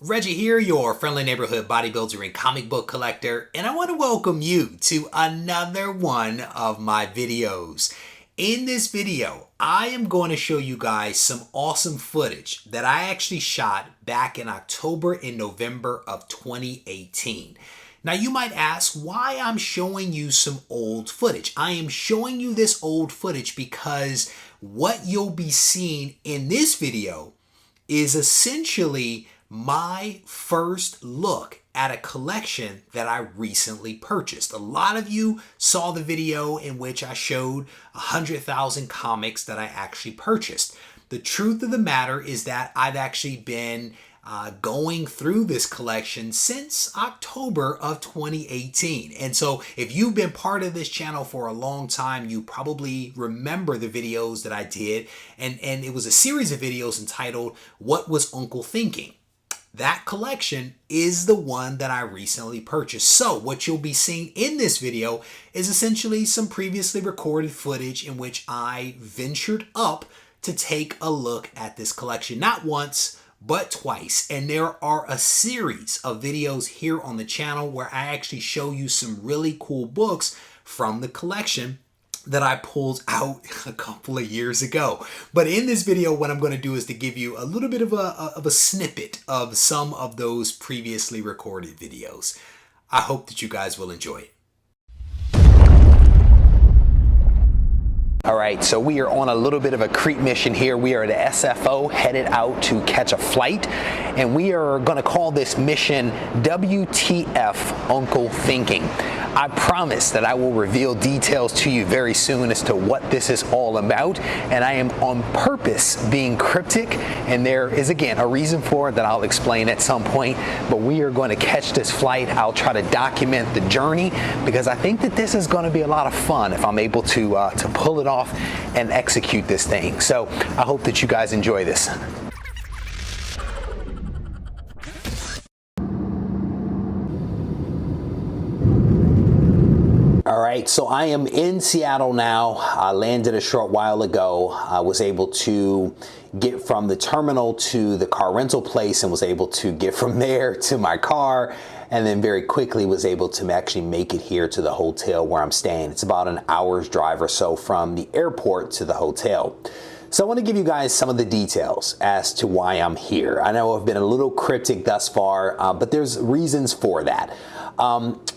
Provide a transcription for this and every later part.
Reggie here, your friendly neighborhood bodybuilder and comic book collector, and I want to welcome you to another one of my videos. In this video, I am going to show you guys some awesome footage that I actually shot back in October and November of 2018. Now you might ask why I'm showing you some old footage. I am showing you this old footage because what you'll be seeing in this video is essentially my first look at a collection that I recently purchased. A lot of you saw the video in which I showed 100,000 comics that I actually purchased. The truth of the matter is that I've actually been going through this collection since October of 2018. And so if you've been part of this channel for a long time, you probably remember the videos that I did. And it was a series of videos entitled, What Was Uncle Thinking? That collection is the one that I recently purchased. So what you'll be seeing in this video is essentially some previously recorded footage in which I ventured up to take a look at this collection. Not once, but twice. And there are a series of videos here on the channel where I actually show you some really cool books from the collection that I pulled out a couple of years ago. But in this video, what I'm going to do is to give you a little bit of a snippet of some of those previously recorded videos. I hope that you guys will enjoy it. All right, so we are on a little bit of a creep mission here. We are at a SFO headed out to catch a flight, and we are going to call this mission WTF Uncle Thinking. I promise that I will reveal details to you very soon as to what this is all about, and I am on purpose being cryptic, and there is again a reason for it that I'll explain at some point. But we are going to catch this flight. I'll try to document the journey because I think that this is going to be a lot of fun if I'm able to pull it off and execute this thing. So I hope that you guys enjoy this. All right, so I am in Seattle now. I landed a short while ago. I was able to get from the terminal to the car rental place and was able to get from there to my car, and then very quickly was able to actually make it here to the hotel where I'm staying. It's about an hour's drive or so from the airport to the hotel. So I want to give you guys some of the details as to why I'm here. I know I've been a little cryptic thus far, but there's reasons for that.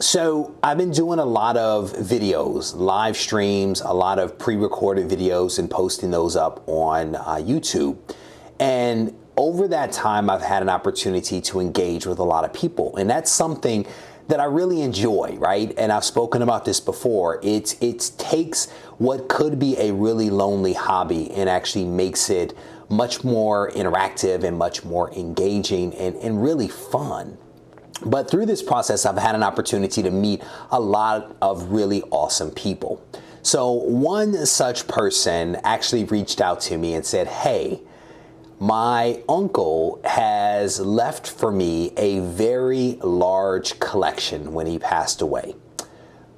So I've been doing a lot of videos, live streams, a lot of pre-recorded videos and posting those up on YouTube. And over that time, I've had an opportunity to engage with a lot of people. And that's something that I really enjoy, right? And I've spoken about this before. It takes what could be a really lonely hobby and actually makes it much more interactive and much more engaging and really fun. But through this process, I've had an opportunity to meet a lot of really awesome people. So one such person actually reached out to me and said, hey, my uncle has left for me a very large collection when he passed away.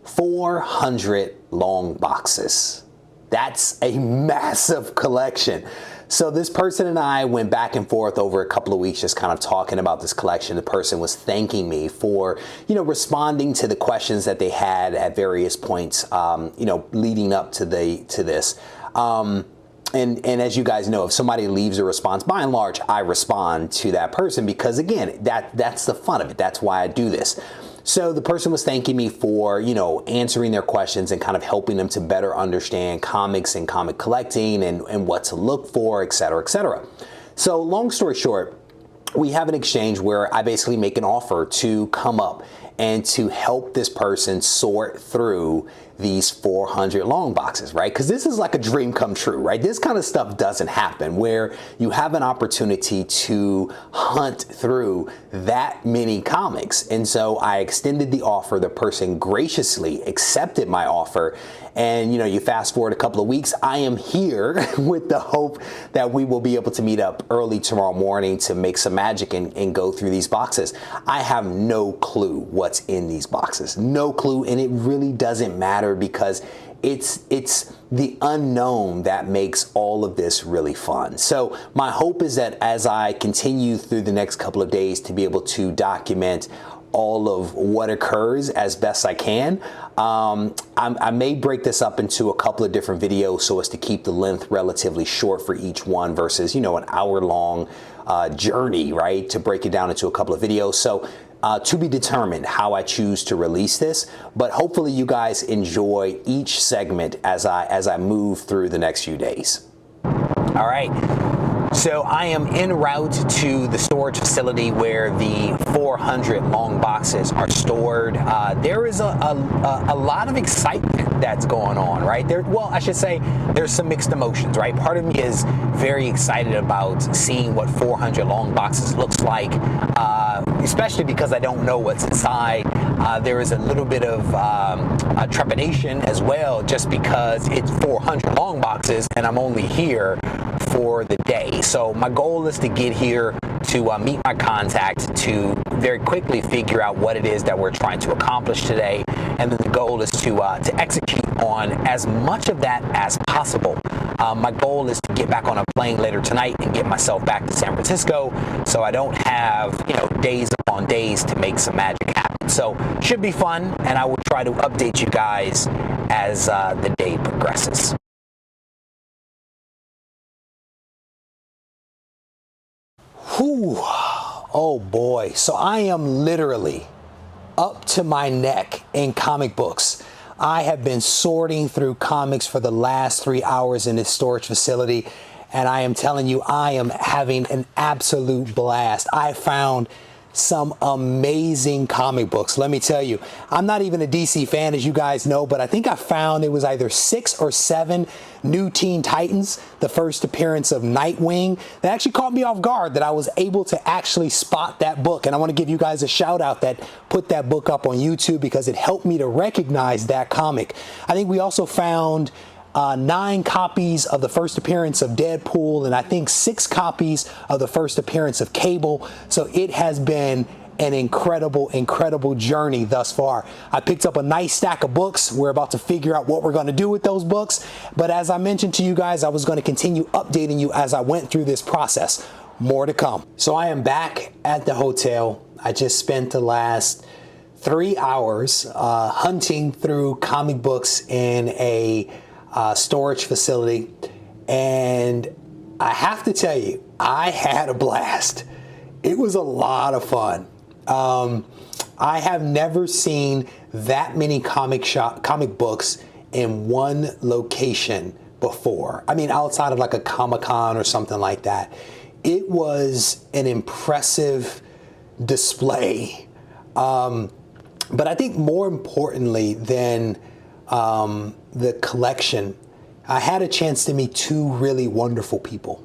400 long boxes. That's a massive collection. So this person and I went back and forth over a couple of weeks just kind of talking about this collection. The person was thanking me for, responding to the questions that they had at various points, leading up to this. And as you guys know, if somebody leaves a response, by and large, I respond to that person because, again, that's the fun of it. That's why I do this. So the person was thanking me for, answering their questions and kind of helping them to better understand comics and comic collecting and what to look for, et cetera, et cetera. So long story short, we have an exchange where I basically make an offer to come up and to help this person sort through these 400 long boxes, right? Because this is like a dream come true, right? This kind of stuff doesn't happen where you have an opportunity to hunt through that many comics. And so I extended the offer. The person graciously accepted my offer. And you fast forward a couple of weeks, I am here with the hope that we will be able to meet up early tomorrow morning to make some magic and go through these boxes. I have no clue what's in these boxes, no clue. And it really doesn't matter because it's the unknown that makes all of this really fun. So my hope is that as I continue through the next couple of days to be able to document all of what occurs as best I can. I may break this up into a couple of different videos so as to keep the length relatively short for each one versus, you know, an hour-long journey, right? To break it down into a couple of videos. So to be determined how I choose to release this, but hopefully you guys enjoy each segment as I move through the next few days. All right. So I am en route to the storage facility where the 400 long boxes are stored. There is a lot of excitement that's going on, right? Well, I should say there's some mixed emotions, right? Part of me is very excited about seeing what 400 long boxes looks like, especially because I don't know what's inside. There is a little bit of trepidation as well, just because it's 400 long boxes and I'm only here for the day. So my goal is to get here to meet my contact, to very quickly figure out what it is that we're trying to accomplish today, and then the goal is to execute on as much of that as possible. My goal is to get back on a plane later tonight and get myself back to San Francisco, so I don't have, you know, days upon days to make some magic happen. So should be fun, and I will try to update you guys as the day progresses. Whew. Oh boy. So I am literally up to my neck in comic books. I have been sorting through comics for the last 3 hours in this storage facility, and I am telling you, I am having an absolute blast. I found some amazing comic books. Let me tell you, I'm not even a DC fan, as you guys know, but I think I found it was either 6 or 7 new Teen Titans, the first appearance of Nightwing. That actually caught me off guard that I was able to actually spot that book. And I want to give you guys a shout out that put that book up on YouTube, because it helped me to recognize that comic. I think we also found 9 copies of the first appearance of Deadpool, and I think 6 copies of the first appearance of Cable. So it has been an incredible journey thus far. I picked up a nice stack of books. We're about to figure out what we're going to do with those books. But as I mentioned to you guys, I was going to continue updating you as I went through this process. More to come. So I am back at the hotel. I just spent the last 3 hours hunting through comic books in a storage facility, and I have to tell you, I had a blast. It was a lot of fun. I have never seen that many comic books in one location before. I mean, outside of like a Comic-Con or something like that. It was an impressive display. But I think more importantly than the collection, I had a chance to meet 2 really wonderful people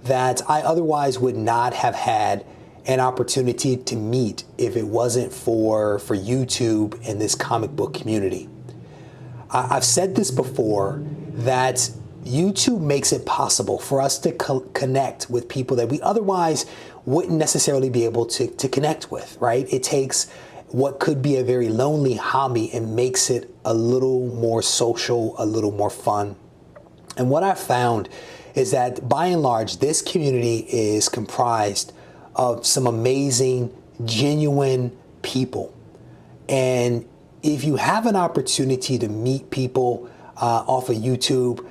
that I otherwise would not have had an opportunity to meet if it wasn't for YouTube and this comic book community. I've said this before, that YouTube makes it possible for us to connect with people that we otherwise wouldn't necessarily be able to connect with, right? It takes what could be a very lonely hobby and makes it a little more social, a little more fun. And what I've found is that by and large, this community is comprised of some amazing, genuine people. And if you have an opportunity to meet people off of YouTube,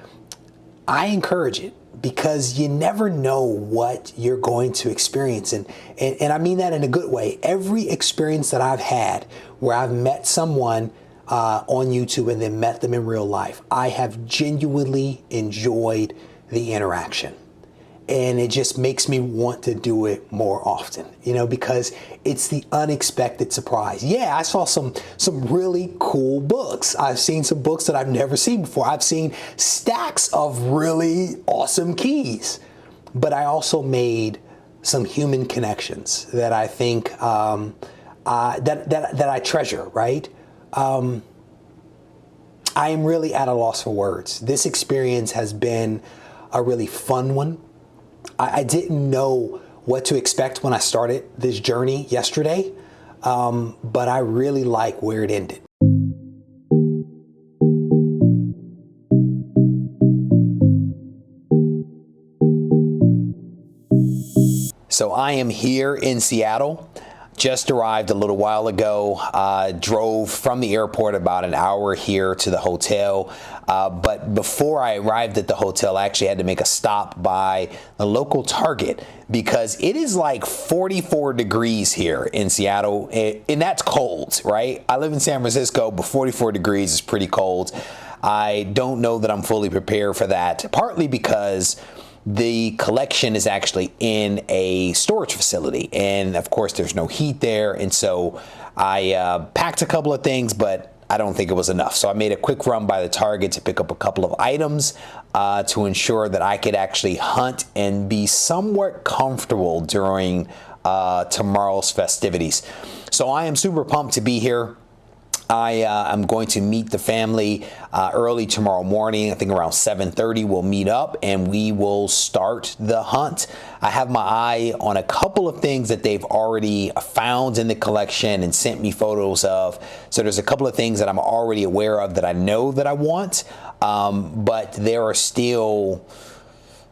I encourage it, because you never know what you're going to experience. And I mean that in a good way. Every experience that I've had where I've met someone on YouTube and then met them in real life, I have genuinely enjoyed the interaction. And it just makes me want to do it more often, you know, because it's the unexpected surprise. Yeah, I saw some really cool books. I've seen some books that I've never seen before. I've seen stacks of really awesome keys. But I also made some human connections that I think that I treasure, right? I am really at a loss for words. This experience has been a really fun one. I didn't know what to expect when I started this journey yesterday, but I really like where it ended. So I am here in Seattle. Just arrived a little while ago. Drove from the airport about an hour here to the hotel. But before I arrived at the hotel, I actually had to make a stop by a local Target because it is like 44 degrees here in Seattle, and that's cold, right? I live in San Francisco, but 44 degrees is pretty cold. I don't know that I'm fully prepared for that, partly because the collection is actually in a storage facility, and of course there's no heat there, and so I packed a couple of things, but I don't think it was enough. So I made a quick run by the Target to pick up a couple of items to ensure that I could actually hunt and be somewhat comfortable during tomorrow's festivities. So I am super pumped to be here. I'm going to meet the family early tomorrow morning. I think around 7:30 we'll meet up and we will start the hunt. I have my eye on a couple of things that they've already found in the collection and sent me photos of. So there's a couple of things that I'm already aware of that I know that I want, but there are still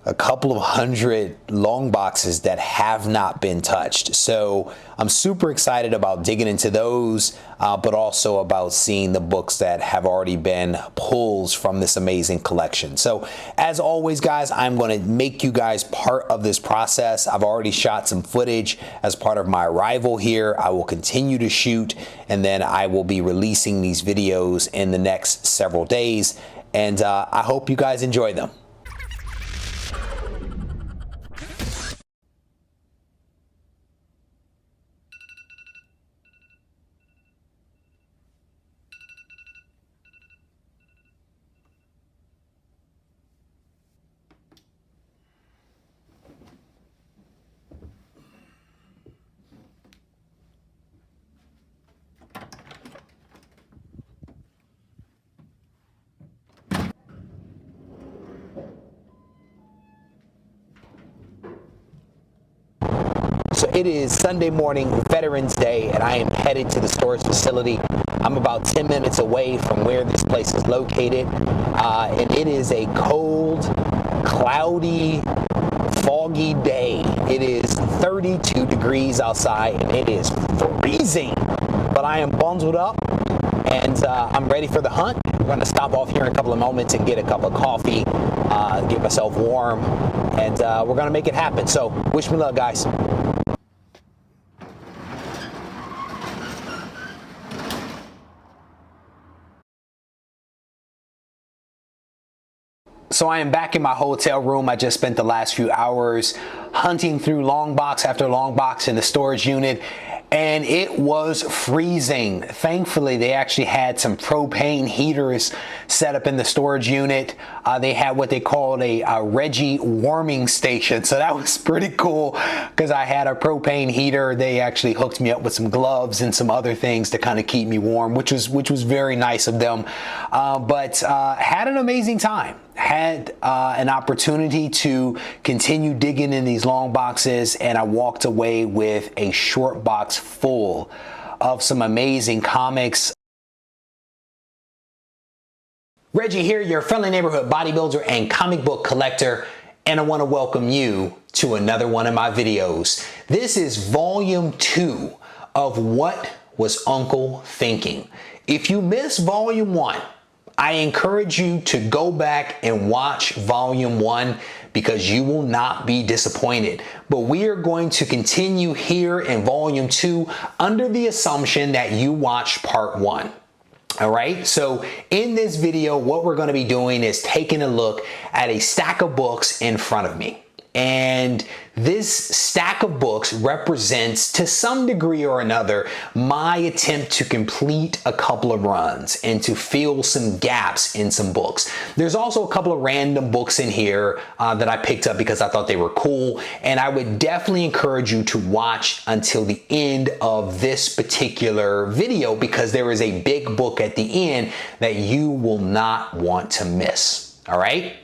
a couple of hundred long boxes that have not been touched. So I'm super excited about digging into those, but also about seeing the books that have already been pulls from this amazing collection. So as always, guys, I'm going to make you guys part of this process. I've already shot some footage as part of my arrival here. I will continue to shoot, and then I will be releasing these videos in the next several days. And I hope you guys enjoy them. So it is Sunday morning, Veterans Day, and I am headed to the storage facility. I'm about 10 minutes away from where this place is located, and it is a cold, cloudy, foggy day. It is 32 degrees outside, and it is freezing, but I am bundled up, and I'm ready for the hunt. We're going to stop off here in a couple of moments and get a cup of coffee, get myself warm, and we're going to make it happen. So wish me luck, guys. So I am back in my hotel room. I just spent the last few hours hunting through long box after long box in the storage unit, and it was freezing. Thankfully, they actually had some propane heaters set up in the storage unit. They had what they called a Regie warming station, so that was pretty cool because I had a propane heater. They actually hooked me up with some gloves and some other things to kind of keep me warm, which was very nice of them. But had an amazing time. Had an opportunity to continue digging in these long boxes, and I walked away with a short box full of some amazing comics. Reggie here, your friendly neighborhood bodybuilder and comic book collector, and I want to welcome you to another one of my videos. This is volume 2 of What Was Uncle Thinking? If you missed volume 1, I encourage you to go back and watch volume 1 because you will not be disappointed. But we are going to continue here in volume 2 under the assumption that you watched part 1. All right, so in this video, what we're going to be doing is taking a look at a stack of books in front of me. And this stack of books represents, to some degree or another, my attempt to complete a couple of runs and to fill some gaps in some books. There's also a couple of random books in here that I picked up because I thought they were cool, and I would definitely encourage you to watch until the end of this particular video because there is a big book at the end that you will not want to miss. All right?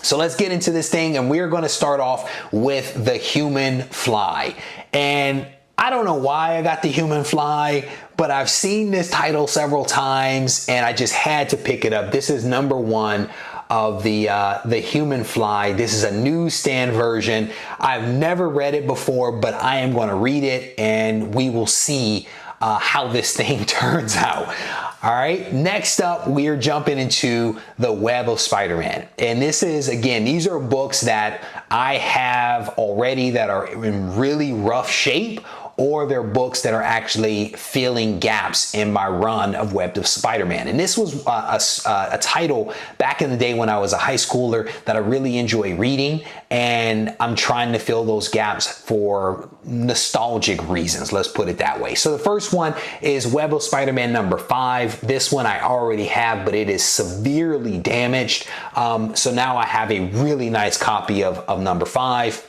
So let's get into this thing, and we're going to start off with The Human Fly. And I don't know why I got The Human Fly, but I've seen this title several times and I just had to pick it up. This is number 1 of the Human Fly. This is a newsstand version. I've never read it before, but I am going to read it, and we will see how this thing turns out. All right, next up, we are jumping into The Web of Spider-Man. And this is, again, these are books that I have already that are in really rough shape, or they're books that are actually filling gaps in my run of Web of Spider-Man. And this was a title back in the day when I was a high schooler that I really enjoy reading, and I'm trying to fill those gaps for nostalgic reasons, let's put it that way. So the first one is Web of Spider-Man number 5. This one I already have, but it is severely damaged. So now I have a really nice copy of number 5.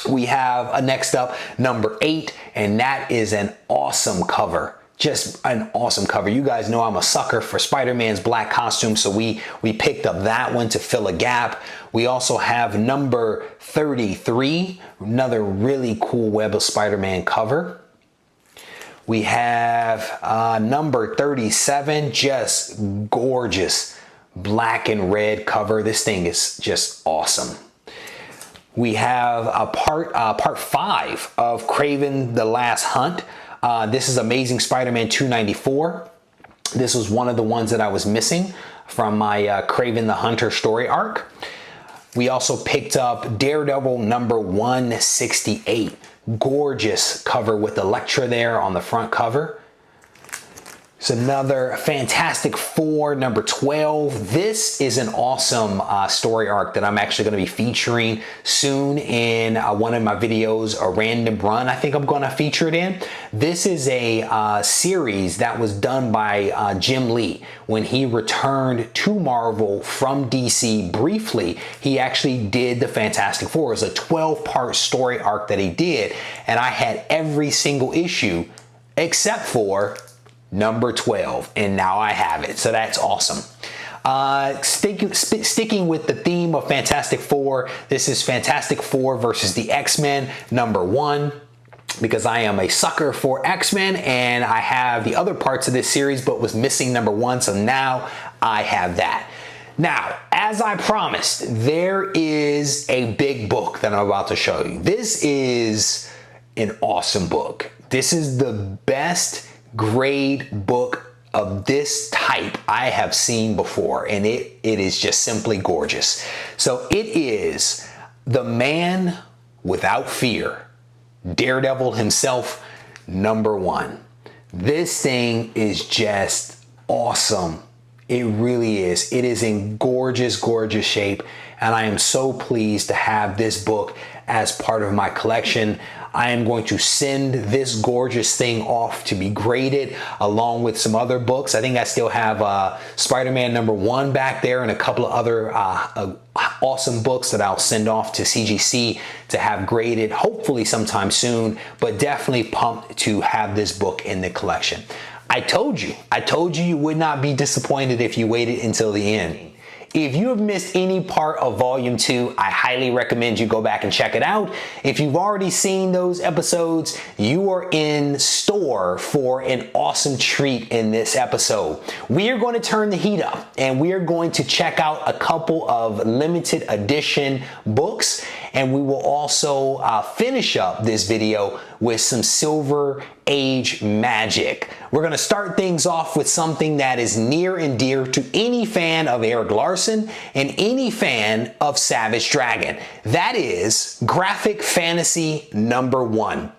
We have next up number 8, and that is an awesome cover. Just an awesome cover. You guys know I'm a sucker for Spider-Man's black costume, so we picked up that one to fill a gap. We also have number 33, another really cool Web of Spider-Man cover. We have number 37, just gorgeous black and red cover. This thing is just awesome. We have a part 5 of Kraven the Last Hunt. This is Amazing Spider-Man 294. This was one of the ones that I was missing from my Kraven the Hunter story arc. We also picked up Daredevil number 168. Gorgeous cover with Elektra there on the front cover. It's another Fantastic Four number 12. This is an awesome story arc that I'm actually going to be featuring soon in one of my videos, a random run I think I'm going to feature it in. This is a series that was done by Jim Lee. When he returned to Marvel from DC briefly, he actually did the Fantastic Four. It was a 12-part story arc that he did, and I had every single issue except for number 12, and now I have it, so that's awesome. Sticking with the theme of Fantastic Four, this is Fantastic Four versus the X-Men number 1, because I am a sucker for X-Men, and I have the other parts of this series but was missing number 1, so now I have that. Now, as I promised, there is a big book that I'm about to show you. This is an awesome book. This is the best grade book of this type I have seen before, and it is just simply gorgeous. So it is The Man Without Fear, Daredevil himself, number 1. This thing is just awesome. It really is. It is in gorgeous, gorgeous shape, and I am so pleased to have this book as part of my collection. I am going to send this gorgeous thing off to be graded along with some other books. I think I still have Spider-Man number 1 back there and a couple of other awesome books that I'll send off to CGC to have graded hopefully sometime soon, but definitely pumped to have this book in the collection. I told you you would not be disappointed if you waited until the end. If you have missed any part of Volume 2, I highly recommend you go back and check it out. If you've already seen those episodes, you are in store for an awesome treat in this episode. We are going to turn the heat up, and we are going to check out a couple of limited edition books, and we will also finish up this video with some Silver Age magic. We're going to start things off with something that is near and dear to any fan of Eric Larson and any fan of Savage Dragon. That is Graphic Fantasy number 1.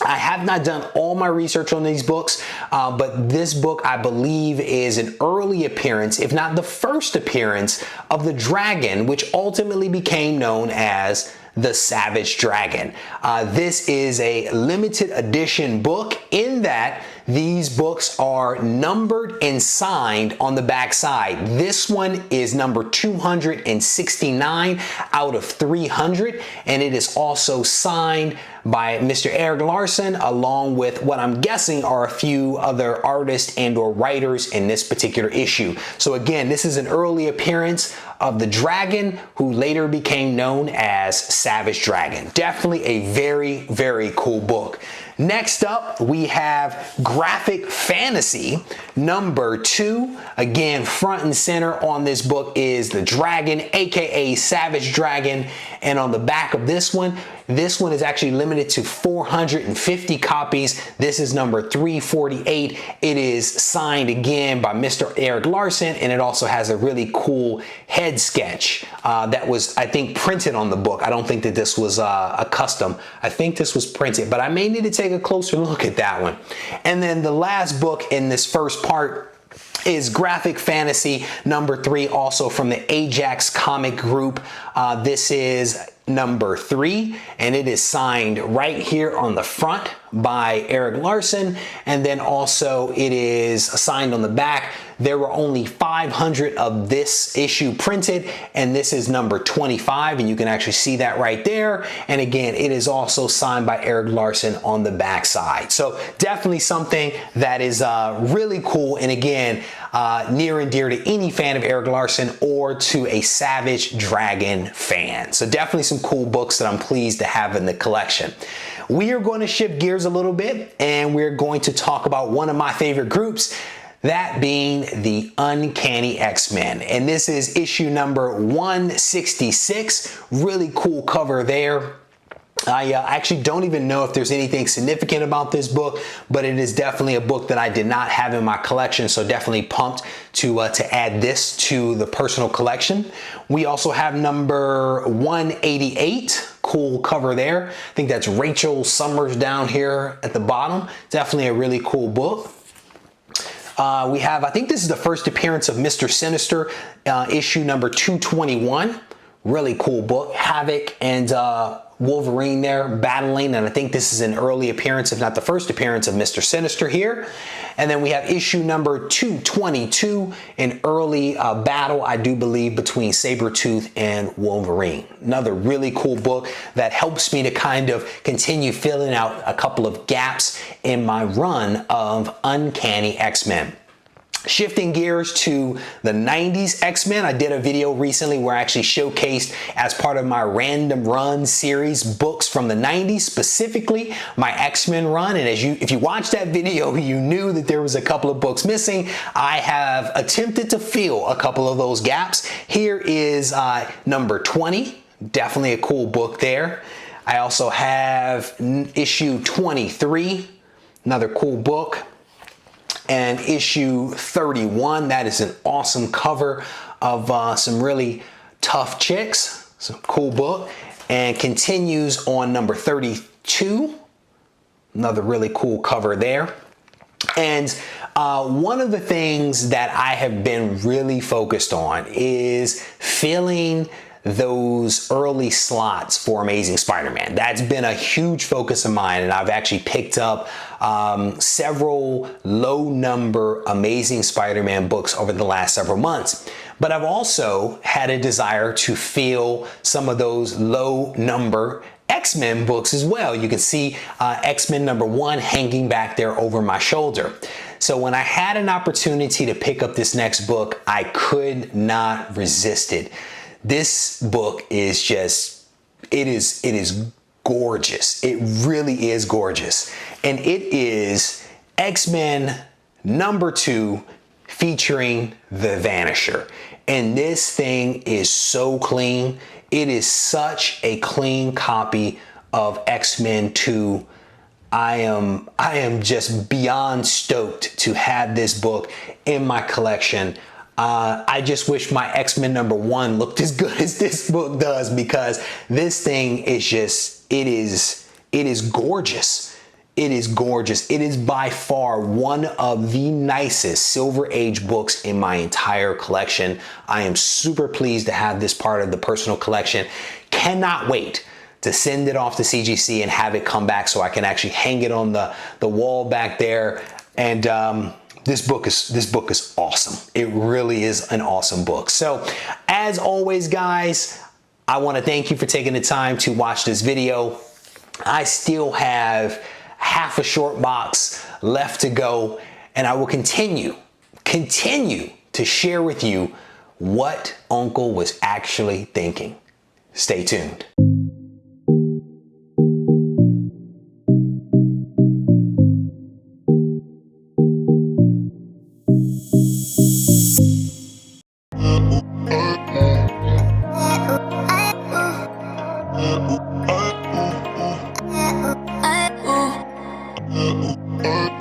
I have not done all my research on these books, but this book I believe is an early appearance, if not the first appearance, of the dragon, which ultimately became known as the Savage Dragon. This is a limited edition book in that these books are numbered and signed on the back side. This one is number 269 out of 300, and it is also signed by Mr. Eric Larson, along with what I'm guessing are a few other artists and or writers in this particular issue. So again, this is an early appearance of the dragon who later became known as Savage Dragon. Definitely a very, very cool book. Next up, we have Graphic Fantasy number 2. Again, front and center on this book is the dragon, aka Savage Dragon. And on the back of this one is actually limited to 450 copies. This is number 348. It is signed again by Mr. Erik Larsen, and it also has a really cool head sketch that was, I think, printed on the book. I don't think that this was a custom. I think this was printed, but I may need to take a closer look at that one. And then the last book in this first part is Graphic Fantasy number 3, also from the Ajax comic group. This is number 3, and it is signed right here on the front by Erik Larsen, and then also it is signed on the back. There were only 500 of this issue printed, and this is number 25, and you can actually see that right there. And again, it is also signed by Erik Larsen on the back side. So definitely something that is really cool, and again, near and dear to any fan of Erik Larsen or to a Savage Dragon fan. So definitely some cool books that I'm pleased to have in the collection. We are going to shift gears a little bit, and we're going to talk about one of my favorite groups, that being the Uncanny X-Men. And this is issue number 166. Really cool cover there. I actually don't even know if there's anything significant about this book, but it is definitely a book that I did not have in my collection, so definitely pumped to add this to the personal collection. We also have number 188. Cool cover there. I think that's Rachel Summers down here at the bottom. Definitely a really cool book. We have, I think this is the first appearance of Mr. Sinister, issue number 221. Really cool book. Havoc and Wolverine there battling, and I think this is an early appearance, if not the first appearance, of Mr. Sinister here. And then we have issue number 222, an early battle, I do believe, between Sabretooth and Wolverine. Another really cool book that helps me to kind of continue filling out a couple of gaps in my run of Uncanny X-Men. Shifting gears to the 90s X-Men, I did a video recently where I actually showcased, as part of my Random Run series, books from the 90s, specifically my X-Men run. And if you watched that video, you knew that there was a couple of books missing. I have attempted to fill a couple of those gaps. Here is number 20, definitely a cool book there. I also have issue 23, another cool book. And issue 31, that is an awesome cover of some really tough chicks. Some cool book. And continues on number 32. Another really cool cover there. And one of the things that I have been really focused on is filling those early slots for Amazing Spider-Man. That's been a huge focus of mine, and I've actually picked up several low number Amazing Spider-Man books over the last several months. But I've also had a desire to fill some of those low number X-Men books as well. You can see X-Men number 1 hanging back there over my shoulder. So when I had an opportunity to pick up this next book, I could not resist it. This book is just, it is gorgeous. It really is gorgeous. And it is X-Men number 2 featuring the Vanisher. And this thing is so clean. It is such a clean copy of X-Men 2. I am just beyond stoked to have this book in my collection. I just wish my X-Men number 1 looked as good as this book does, because this thing is just, it is gorgeous. It is gorgeous. It is by far one of the nicest Silver Age books in my entire collection. I am super pleased to have this part of the personal collection. Cannot wait to send it off to CGC and have it come back so I can actually hang it on the wall back there. And this book is awesome. It really is an awesome book. So as always, guys, I want to thank you for taking the time to watch this video. I still have half a short box left to go, and I will continue to share with you what Uncle was actually thinking. Stay tuned. Bye.